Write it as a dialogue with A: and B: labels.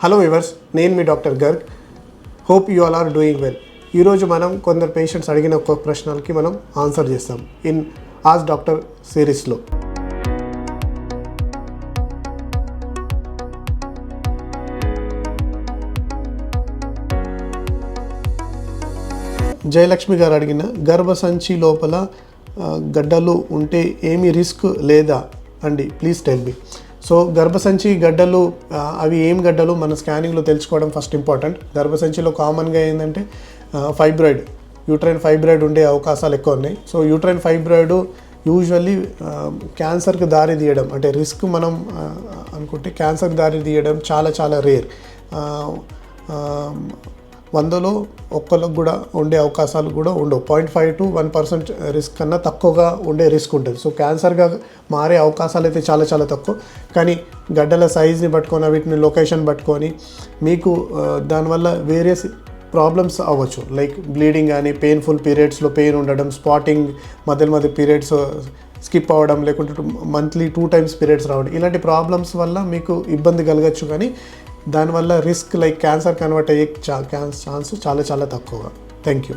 A: Hello viewers, నేను మీ doctor Garg. Hope you all are doing well. ఈరోజు మనం కొందరు పేషెంట్స్ అడిగిన ఒక ప్రశ్నలకి మనం ఆన్సర్ చేస్తాం ఇన్ ఆస్ డాక్టర్ సిరీస్లో. జయలక్ష్మి గారు అడిగిన గర్భసంచి లోపల గడ్డలు ఉంటే ఏమి రిస్క్ లేదా అండి, ప్లీజ్ టెల్ మీ. సో గర్భసంచి గడ్డలు అవి ఏం గడ్డలు మన స్కానింగ్లో తెలుసుకోవడం ఫస్ట్ ఇంపార్టెంట్. గర్భసంచిలో కామన్గా ఏంటంటే ఫైబ్రాయిడ్, యూట్రైన్ ఫైబ్రాయిడ్ ఉండే అవకాశాలు ఎక్కువ ఉన్నాయి. సో యూట్రైన్ ఫైబ్రాయిడ్ యూజువల్లీ క్యాన్సర్కి దారి తీయడం, అంటే రిస్క్ మనం అనుకుంటే క్యాన్సర్కి దారి తీయడం చాలా చాలా రేర్. 100లో ఒక్కరికి కూడా ఉండే అవకాశాలు కూడా ఉండవు. 0.5 to 1% రిస్క్ కన్నా తక్కువగా ఉండే రిస్క్ ఉంటుంది. సో క్యాన్సర్గా మారే అవకాశాలు అయితే చాలా చాలా తక్కువ. కానీ గడ్డల సైజ్ని పట్టుకొని, వీటిని లొకేషన్ పట్టుకొని మీకు దానివల్ల వేరియస్ ప్రాబ్లమ్స్ అవ్వచ్చు. లైక్ బ్లీడింగ్ కానీ, పెయిన్ఫుల్ పీరియడ్స్లో పెయిన్ ఉండడం, స్పాటింగ్, మధ్య పీరియడ్స్ స్కిప్ అవ్వడం, లేకుంటే మంత్లీ 2 times పీరియడ్స్ రావడం, ఇలాంటి ప్రాబ్లమ్స్ వల్ల మీకు ఇబ్బంది కలగచ్చు. కానీ దానివల్ల రిస్క్ లైక్ క్యాన్సర్ కన్వర్ట్ అయ్యే ఛాన్స్ చాలా చాలా తక్కువగా. Thank you.